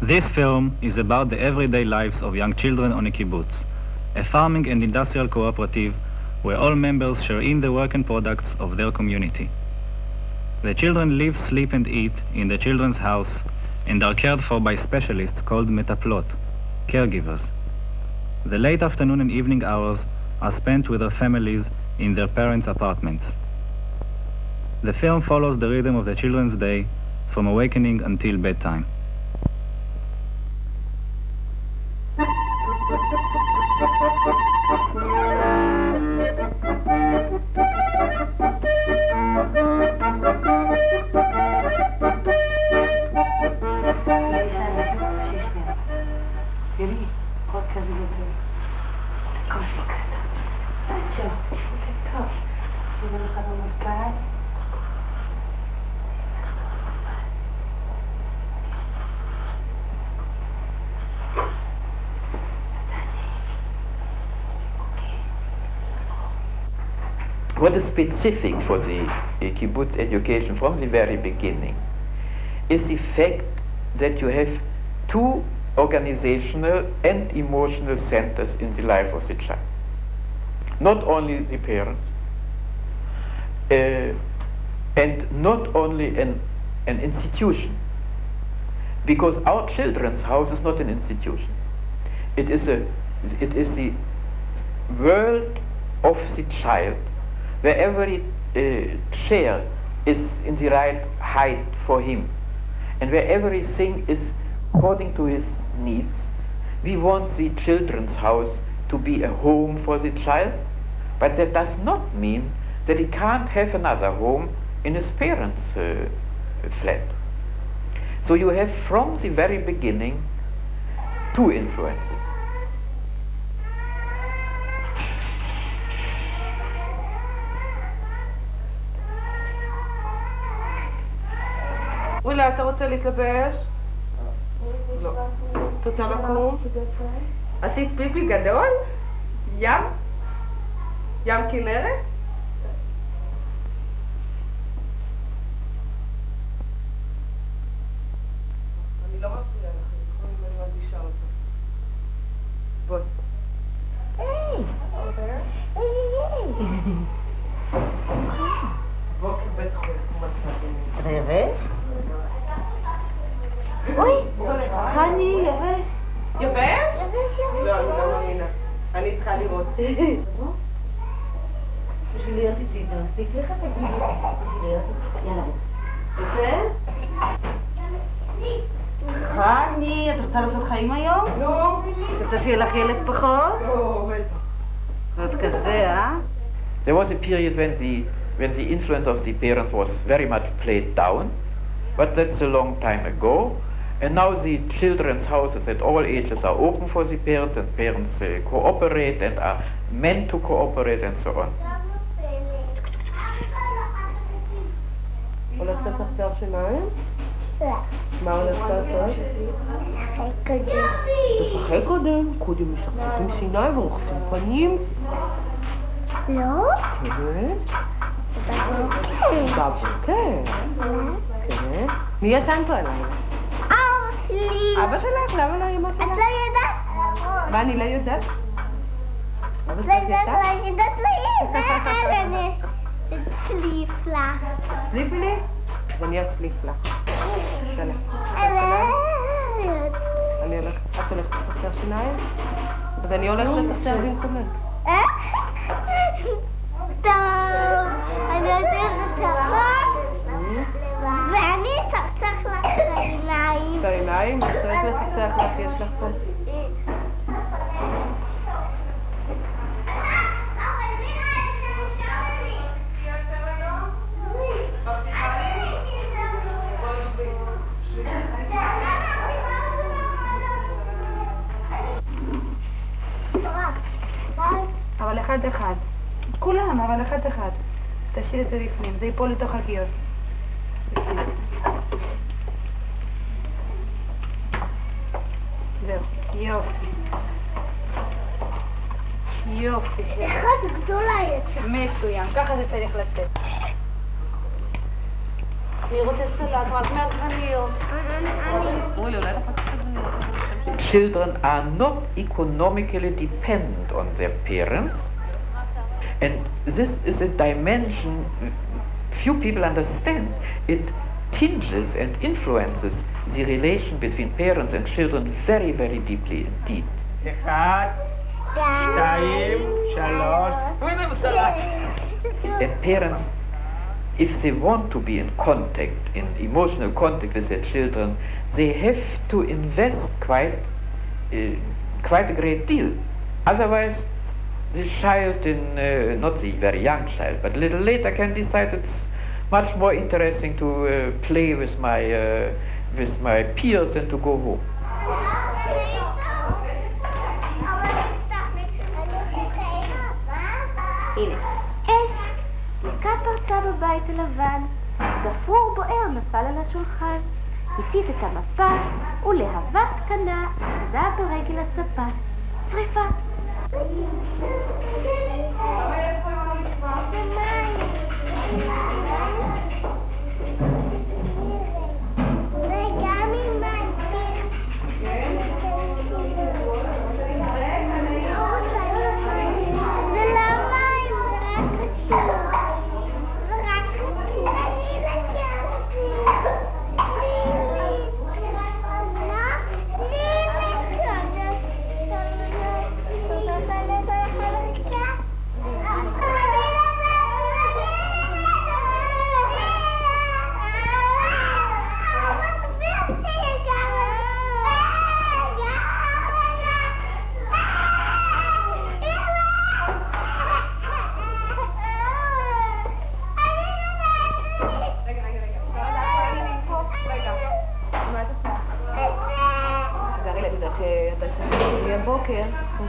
This film is about the everyday lives of young children on a kibbutz, a farming and industrial cooperative where all members share in the work and products of their community. The children live, sleep and eat in the children's house and are cared for by specialists called metaplot, caregivers. The late afternoon and evening hours are spent with their families in their parents' apartments. The film follows the rhythm of the children's day from awakening until bedtime. What is specific for the kibbutz education from the very beginning is the fact that you have two organizational and emotional centers in the life of the child. Not only the parents, and not only an institution, because our children's house is not an institution. It is the world of the child, where every chair is in the right height for him, and where everything is according to his needs. We want the children's house to be a home for the child, but that does not mean that he can't have another home in his parents' flat. So you have from the very beginning two influences. ווילה, אתה רוצה להתלבש? לא. את רוצה לקום? עשית פיפי גדול? ים? ים כנרת? אני לא מפריעה לך, אם אני מרגישה אותה. בואי. היי! בוקר בטח הוא יבש? אוי, חני, יבש. יבש? לא, אני לא מאמינה. אני צריכה לראות. בשביל להיות איתי, זה מספיק לך תגידי. בשביל להיות איתי, יאללה. בסדר? חני, את רוצה לעשות חיים היום? לא. את רוצה שיהיה לך ילד פחות? לא, בטח. אז כזה, אה? There was a period when the influence of the parents was very much played down, but that's a long time ago. And now the children's houses at all ages are open for the parents, and parents cooperate and are meant to cooperate and so on. הולכת לתחתר שיניים? לא. מה הולכת לעשות? לשחק קודם. לשחק קודם? קודם משחקות עם שיניים ורוחסים פנים? לא? כן. בבוקר. בבוקר? כן. מי ישן פה עליי? אבא שלי. אבא שלך? למה לא אמא שלך? את לא יודעת? מה, אני לא יודעת? אבא שלך לא ידעת? יודעת אני אצליף לך. תצליף לי? אז אני אצליף לך. שלום. אני הולכת, את הולכת לתחתר שיניים? אז אני הולכת לתחתר במקומך. טוב, אני הולכת לתחתר ואני אצחצח לך את העיניים. את העיניים? צריך לצחצח לך, יש לך פה. אבל אחד. כולם, אבל אחד. תשאיר את זה בפנים, זה ייפול לתוך הגיוס. זהו, יופי. יופי. אחד גדולה יצא. מצוין, ככה זה צריך לצאת. מי רוצה סלט? רק מעגבניות. אולי לחץ עגבניות. Children are not economically dependent on their parents, and this is a dimension few people understand. It tinges and influences the relation between parents and children very, very deeply indeed. אחד, שתיים, שלוש, והנה בסלט. And parents, if they want to be in contact, in emotional contact with their children, they have to invest quite a great deal. Otherwise, the child, not the very young child, but a little later can decide it's much more interesting to play with my peers than to go home. הנה, אש! דלקה פרצה בבית הלבן, גפרור בוער נפל על השולחן, הסיט את המפה, ולהבה קטנה עזה ברגל הספה. שריפה!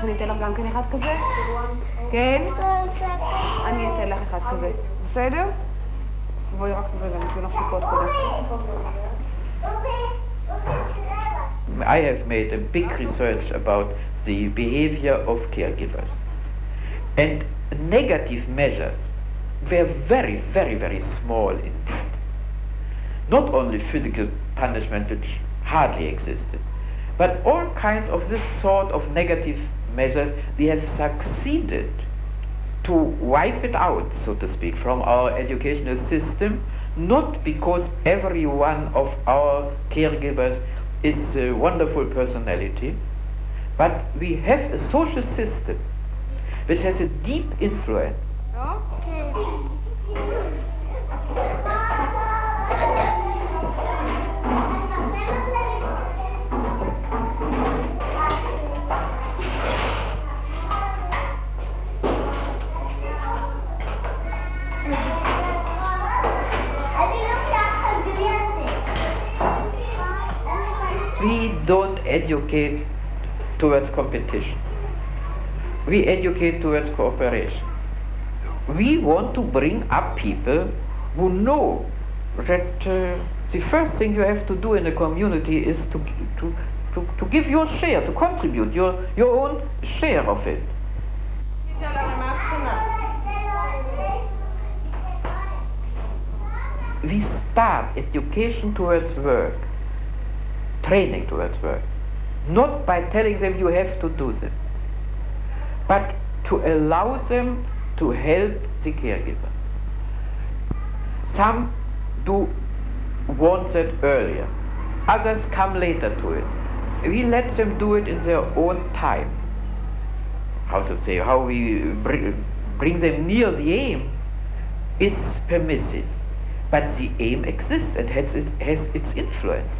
שאני אתן לך גם כן אחד כזה? כן? אני אתן לך אחד כזה. בסדר? בואי רק רגע, אני אתן לך שיקות קודם. I have made a big research about the behavior of caregivers. And negative measures were very, very, very small indeed. Not only physical punishment, which hardly existed, but all kinds of this sort of negative measures, we have succeeded to wipe it out, so to speak, from our educational system, not because every one of our caregivers is a wonderful personality, but we have a social system which has a deep influence. We don't educate towards competition. We educate towards cooperation. We want to bring up people who know that the first thing you have to do in a community is to give your share, to contribute your own share of it. We start education towards work, training towards work, not by telling them you have to do this, but to allow them to help the caregiver. Some do want that earlier, others come later to it. We let them do it in their own time. How to say, how we bring them near the aim is permissive, but the aim exists and has its influence.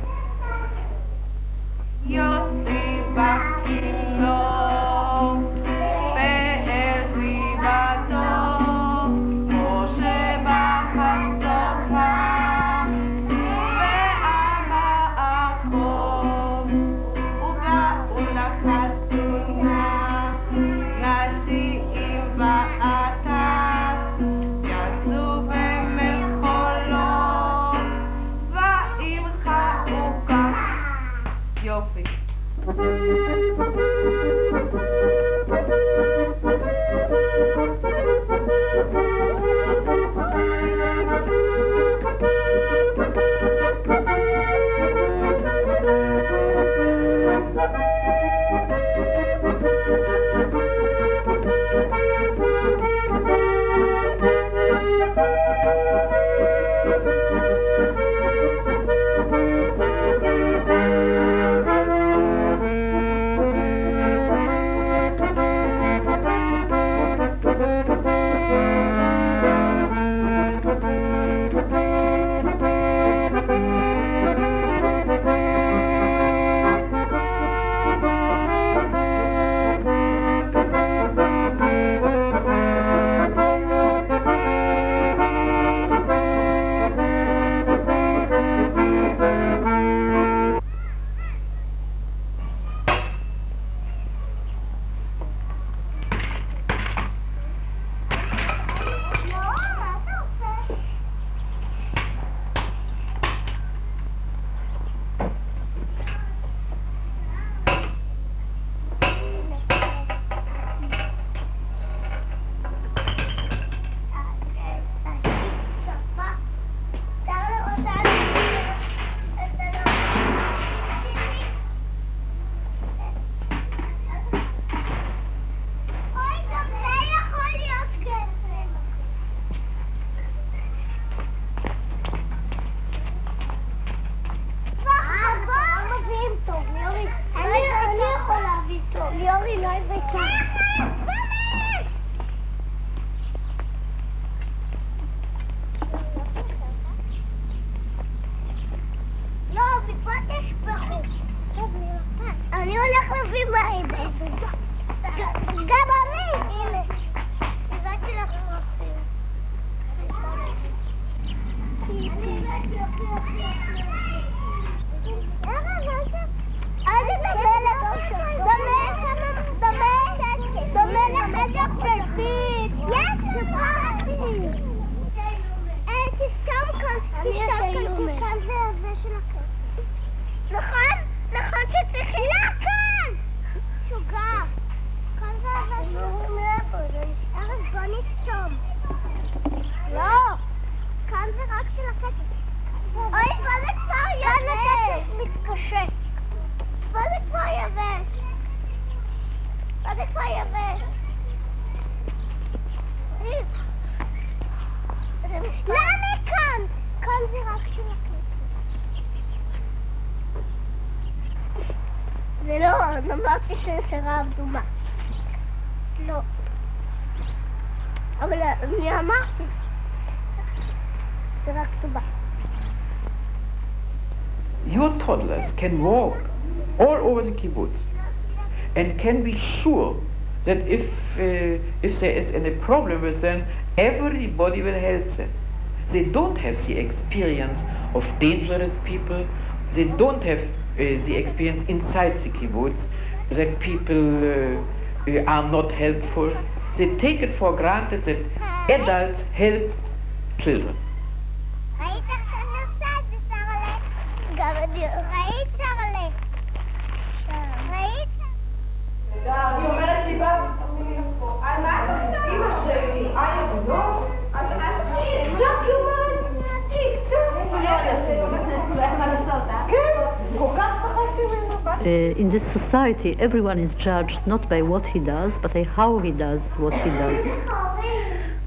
אמרתי שנסרה אדומה. לא. אבל אני אמרתי. זה רק טובה. Your toddlers can walk all over the kibbutz and can be sure that if there is any problem with them, everybody will help them. They don't have the experience of dangerous people. They don't have the experience inside the kibbutz that people are not helpful. They take it for granted that adults help children. היא אומרת לי, על מה את עושה אמא שלי? לא? אז צ'יק צ'ק, היא אומרת, צ'יק צ'ק. כן, כל כך צחקתי ממנו. In this society, everyone is judged not by what he does, but by how he does what he does.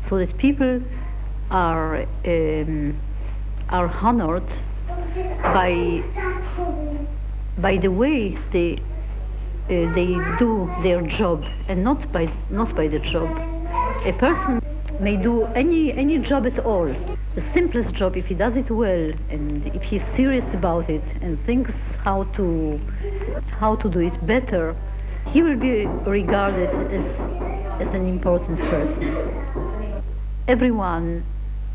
So that people are honored by the way they do their job, and not by the job. A person may do any job at all, the simplest job, if he does it well and if he's serious about it and thinks how to do it better, he will be regarded as an important person. Everyone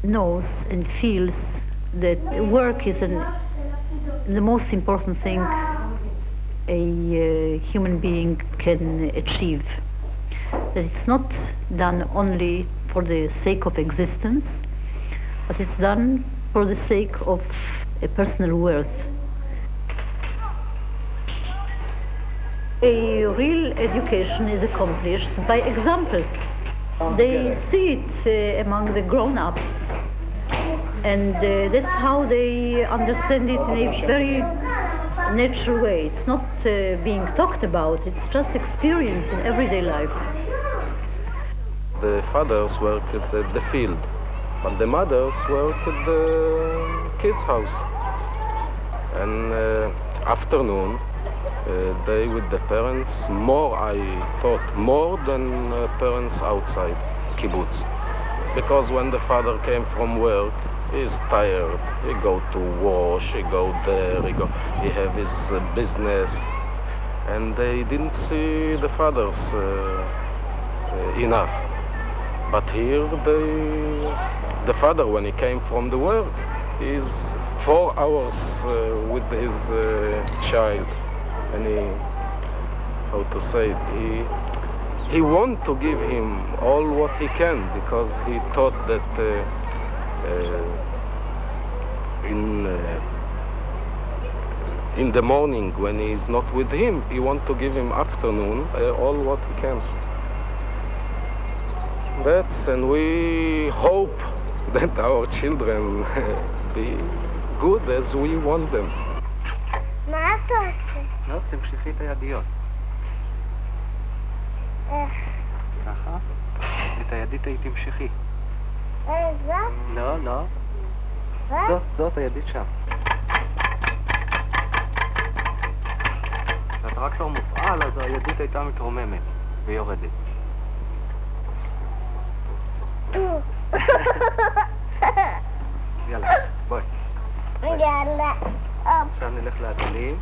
knows and feels that work is the most important thing a human being can achieve. That it's not done only for the sake of existence, but it's done for the sake of a personal worth. A real education is accomplished by example. They see it among the grown-ups, and that's how they understand it in a very natural way. It's not being talked about, it's just experience in everyday life. The fathers work at the field, but the mothers worked at the kids' house. And afternoon, they with the parents, more I thought, more than parents outside kibbutz. Because when the father came from work, he's tired. He go to wash, he go there, he have his business. And they didn't see the fathers enough. But here, the father, when he came from the work, is 4 hours with his child. And how to say it, he want to give him all what he can, because he thought that in the morning when he is not with him, he want to give him afternoon all what he can. And we hope that our children be good as we want them. מה אתה עושה? לא, תמשכי את הידיות. איך? ככה. את הידית היא תמשכי. זאת? לא, לא. זאת הידית שם. כשהטרקטור מופעל, אז הידית הייתה מתרוממת ויורדת. יאללה, בואי. יאללה. עכשיו נלך לעגלים.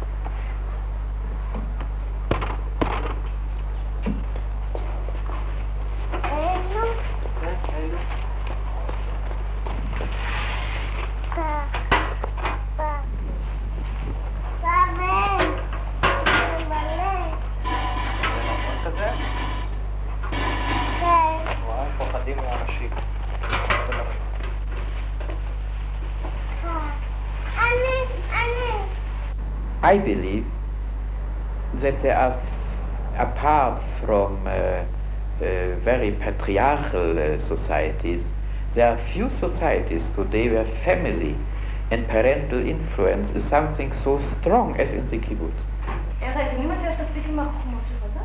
I believe that there are, apart from very patriarchal societies, there are few societies today where family and parental influence is something so strong as in the kibbutz. אני מציעה שתפסיק עם החוכמות שלך, די?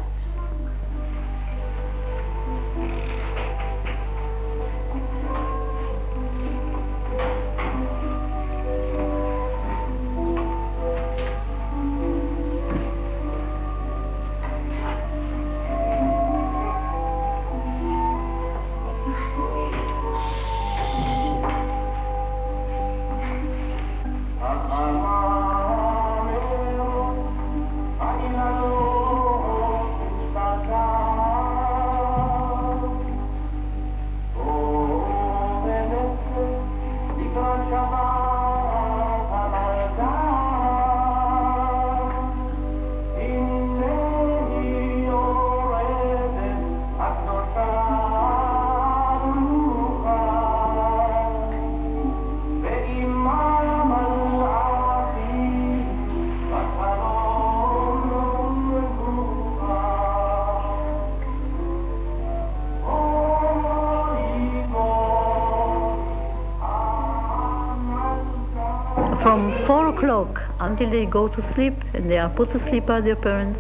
From 4 o'clock until they go to sleep and they are put to sleep by their parents,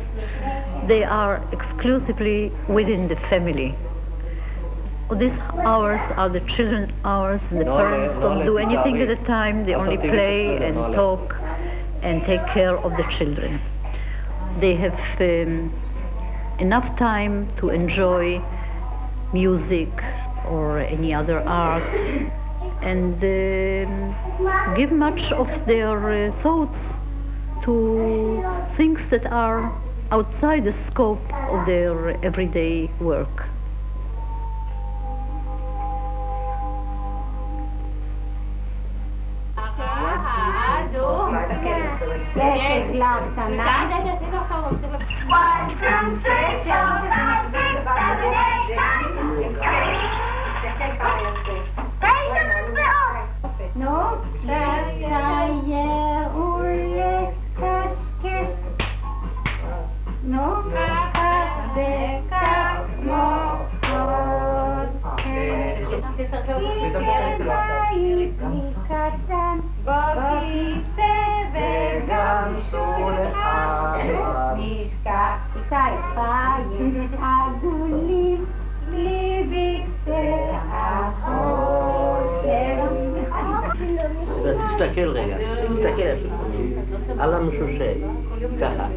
they are exclusively within the family. These hours are the children's hours, and the parents don't do anything at the time, they only play and talk and take care of the children. They have enough time to enjoy music or any other art, and give much of their thoughts to things that are outside the scope of their everyday work. נו, לצייר ולקשקש. נו, בכך מאוד. בית קטן, בכיסא וגם שולחן. נשכח שפיים עגולים, בלי בקצה החושך. תסתכל רגע, תסתכל על המשושת, ככה.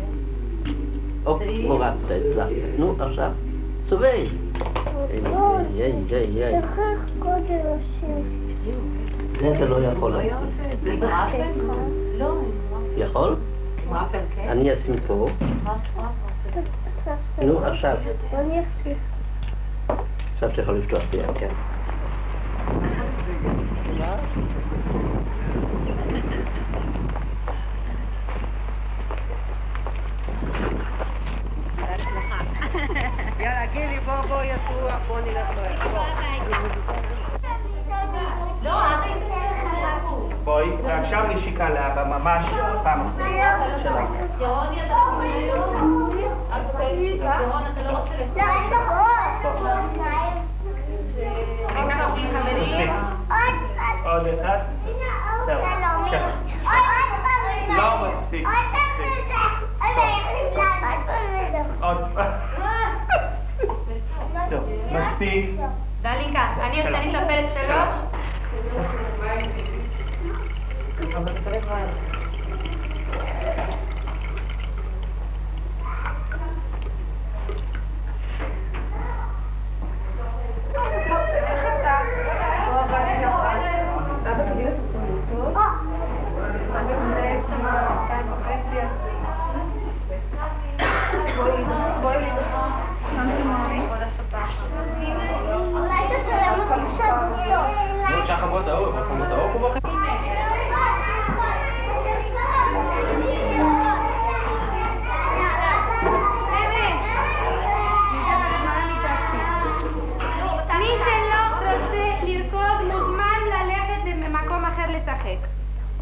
מורצת אצלך. נו, עכשיו, סובב. זה אתה לא יכול לעשות. יכול? אני אשים פה. נו, עכשיו. עכשיו אתה יכול לפתוח ביד, כן. יאללה, גילי, בוא יצרוח, בוא נלך לו. בואי, ועכשיו נשיקה לאבא, ממש פעם אחת. שלך. עוד אחד. זהו, שלך. לא מספיק. עוד פעם. טוב, מספיק. דליקה, אני אספר את 3.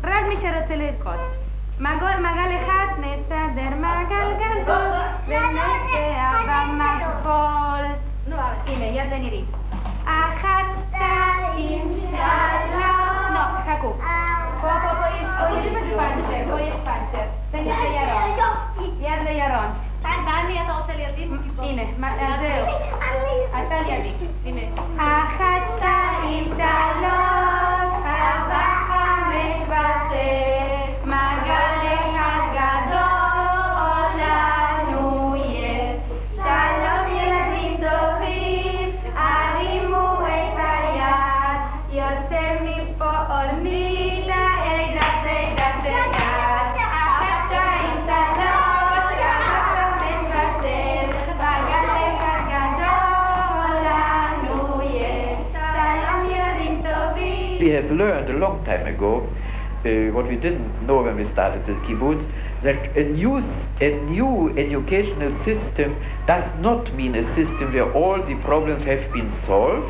רק מי שרוצה לרקוד. מגל אחד נסדר מגל גלגול ונוסע במחול. הנה, יד לנירים. 1, 2, 3. לא, חכו. פה יש פנצ'ר. תן לי את הירון. יד לירון. דני, אתה רוצה לידי? הנה, זהו. אתה לידי. הנה. 1, 2, 3. 4, 5 ו6. מגל אחד גדול לנו יש. שלום ילדים טובים, הרימו את היד. יוצא מפה אונבירסיטה, אידת, אידת, אידת. 1, 2, 3. 4, 5 ו6. מגל אחד גדול לנו יש. שלום ילדים טובים. We have learned a long time ago what we didn't know when we started the kibbutz, that a new educational system does not mean a system where all the problems have been solved,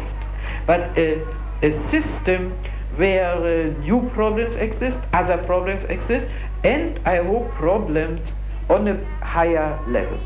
but a system where new problems exist, other problems exist, and I hope problems on a higher level.